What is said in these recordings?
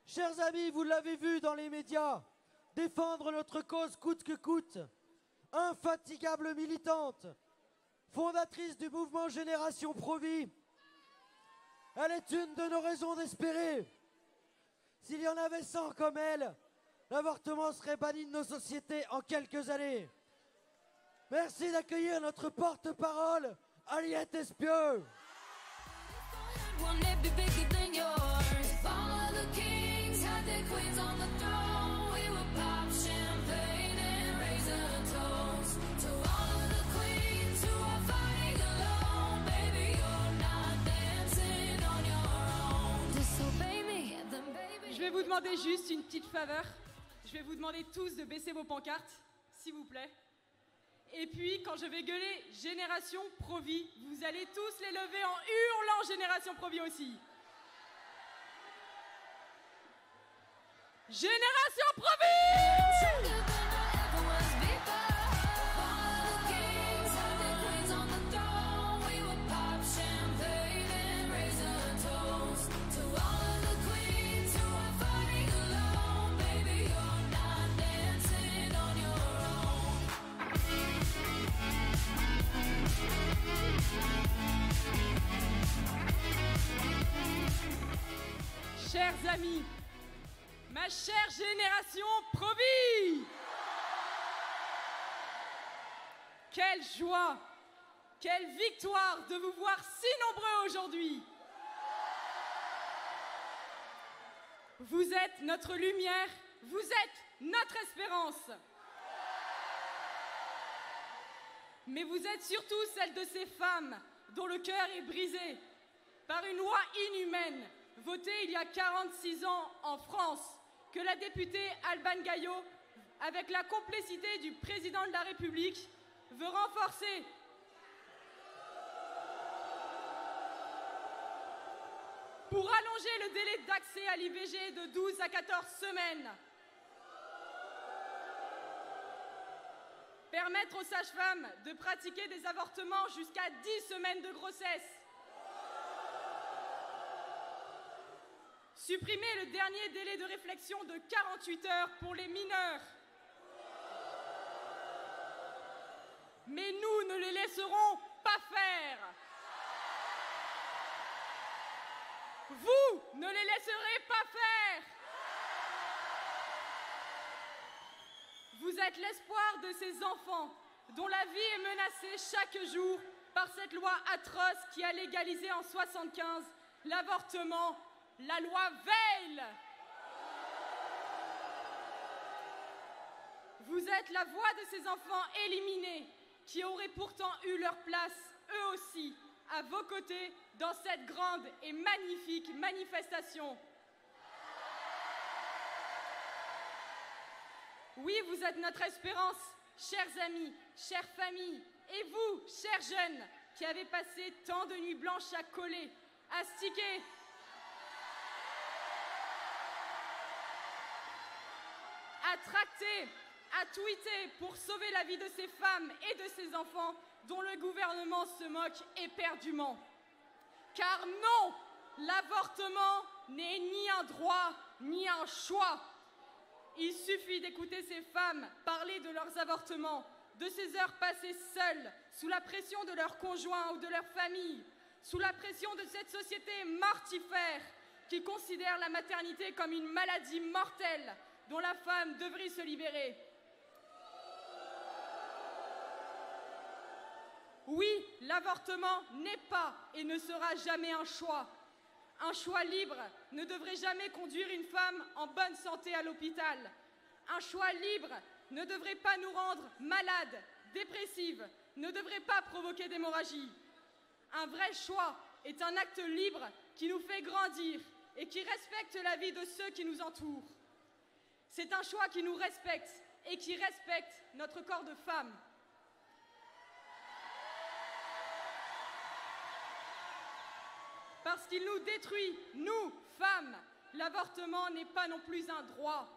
Chers amis, vous l'avez vu dans les médias, défendre notre cause coûte que coûte. Infatigable militante, fondatrice du mouvement Génération Pro-Vie, elle est une de nos raisons d'espérer. S'il y en avait 100 comme elle, l'avortement serait banni de nos sociétés en quelques années. Merci d'accueillir notre porte-parole, Aliette Espieux. Je vais vous demander juste une petite faveur. Je vais vous demander tous de baisser vos pancartes, s'il vous plaît. Et puis, quand je vais gueuler Génération Pro-Vie, vous allez tous les lever en hurlant Génération Pro-Vie aussi. Génération Pro-Vie! Chers amis, ma chère Génération Pro-Vie, quelle joie, quelle victoire de vous voir si nombreux aujourd'hui. Vous êtes notre lumière, vous êtes notre espérance. Mais vous êtes surtout celle de ces femmes dont le cœur est brisé par une loi inhumaine votée il y a 46 ans en France, que la députée Alban Gaillot, avec la complicité du président de la République, veut renforcer. Pour allonger le délai d'accès à l'IVG de 12 à 14 semaines. Permettre aux sages-femmes de pratiquer des avortements jusqu'à 10 semaines de grossesse. Supprimer le dernier délai de réflexion de 48 heures pour les mineurs. Mais nous ne les laisserons pas faire. Vous ne les laisserez pas faire. Vous êtes l'espoir de ces enfants dont la vie est menacée chaque jour par cette loi atroce qui a légalisé en 1975 l'avortement. La loi Veil. Vous êtes la voix de ces enfants éliminés qui auraient pourtant eu leur place, eux aussi, à vos côtés dans cette grande et magnifique manifestation. Oui, vous êtes notre espérance, chers amis, chères familles, et vous, chers jeunes, qui avez passé tant de nuits blanches à coller, à sticker, à tracter, à tweeter pour sauver la vie de ces femmes et de ces enfants dont le gouvernement se moque éperdument. Car non, l'avortement n'est ni un droit, ni un choix. Il suffit d'écouter ces femmes parler de leurs avortements, de ces heures passées seules, sous la pression de leur conjoint ou de leur famille, sous la pression de cette société mortifère qui considère la maternité comme une maladie mortelle dont la femme devrait se libérer. Oui, l'avortement n'est pas et ne sera jamais un choix. Un choix libre ne devrait jamais conduire une femme en bonne santé à l'hôpital. Un choix libre ne devrait pas nous rendre malades, dépressives, ne devrait pas provoquer d'hémorragie. Un vrai choix est un acte libre qui nous fait grandir et qui respecte la vie de ceux qui nous entourent. C'est un choix qui nous respecte et qui respecte notre corps de femme. Parce qu'il nous détruit, nous, femmes. L'avortement n'est pas non plus un droit.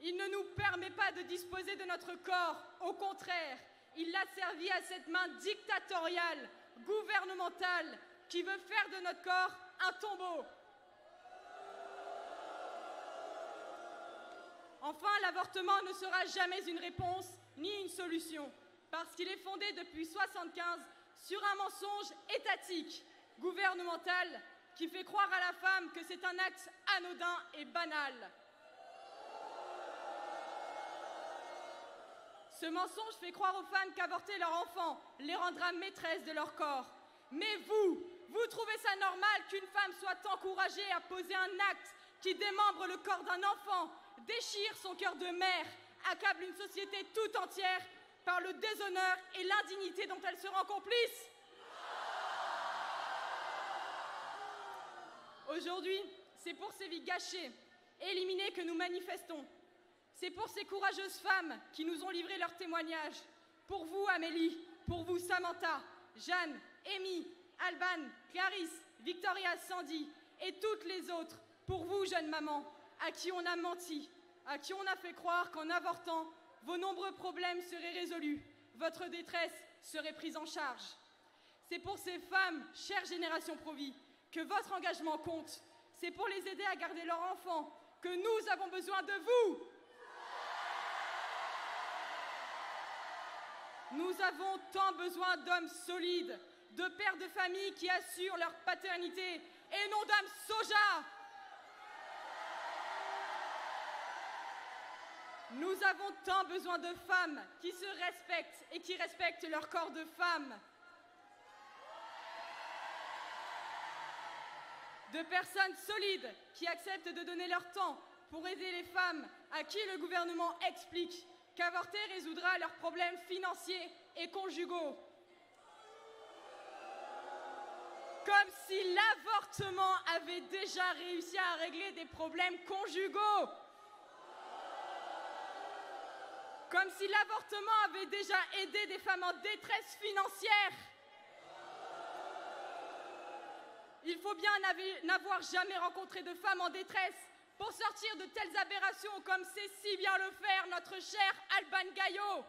Il ne nous permet pas de disposer de notre corps. Au contraire, il l'a servi à cette main dictatoriale, gouvernementale, qui veut faire de notre corps un tombeau. Enfin, l'avortement ne sera jamais une réponse ni une solution, parce qu'il est fondé depuis 1975 sur un mensonge étatique, gouvernemental, qui fait croire à la femme que c'est un acte anodin et banal. Ce mensonge fait croire aux femmes qu'avorter leur enfant les rendra maîtresses de leur corps. Mais vous trouvez ça normal qu'une femme soit encouragée à poser un acte qui démembre le corps d'un enfant, déchire son cœur de mère, accable une société tout entière par le déshonneur et l'indignité dont elle se rend complice? Aujourd'hui, c'est pour ces vies gâchées, éliminées que nous manifestons. C'est pour ces courageuses femmes qui nous ont livré leurs témoignages. Pour vous, Amélie, pour vous, Samantha, Jeanne, Amy, Alban, Clarisse, Victoria, Sandy et toutes les autres. Pour vous, jeune maman, à qui on a menti, à qui on a fait croire qu'en avortant, vos nombreux problèmes seraient résolus, votre détresse serait prise en charge. C'est pour ces femmes, chère génération Pro-Vie, que votre engagement compte. C'est pour les aider à garder leur enfant que nous avons besoin de vous. Nous avons tant besoin d'hommes solides, de pères de famille qui assurent leur paternité et non d'hommes soja. Nous avons tant besoin de femmes qui se respectent et qui respectent leur corps de femme. De personnes solides qui acceptent de donner leur temps pour aider les femmes à qui le gouvernement explique qu'avorter résoudra leurs problèmes financiers et conjugaux. Comme si l'avortement avait déjà réussi à régler des problèmes conjugaux. Comme si l'avortement avait déjà aidé des femmes en détresse financière. Il faut bien n'avoir jamais rencontré de femmes en détresse pour sortir de telles aberrations comme sait si bien le faire notre cher Alban Gaillot.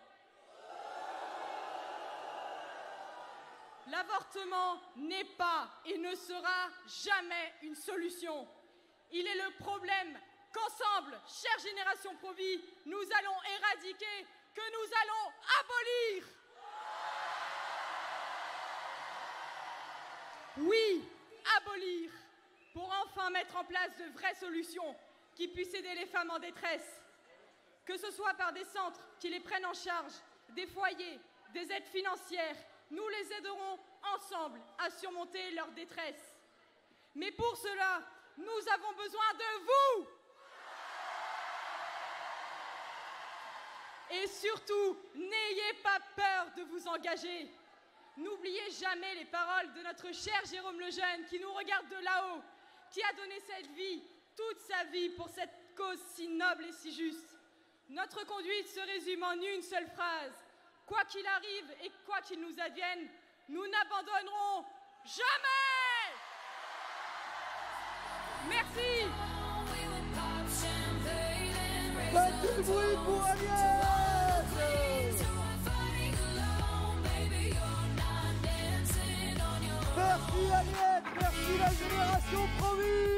L'avortement n'est pas et ne sera jamais une solution. Il est le problème qu'ensemble, chère génération Pro-Vie, nous allons éradiquer, que nous allons abolir. Oui, abolir, pour enfin mettre en place de vraies solutions qui puissent aider les femmes en détresse. Que ce soit par des centres qui les prennent en charge, des foyers, des aides financières, nous les aiderons ensemble à surmonter leur détresse. Mais pour cela, nous avons besoin de vous. Et surtout, n'ayez pas peur de vous engager. N'oubliez jamais les paroles de notre cher Jérôme Lejeune qui nous regarde de là-haut, qui a donné cette vie, toute sa vie pour cette cause si noble et si juste. Notre conduite se résume en une seule phrase. Quoi qu'il arrive et quoi qu'il nous advienne, nous n'abandonnerons jamais. Merci. Faites du bruit pour Agnès. Merci Agnès, merci la génération Pro-Vie.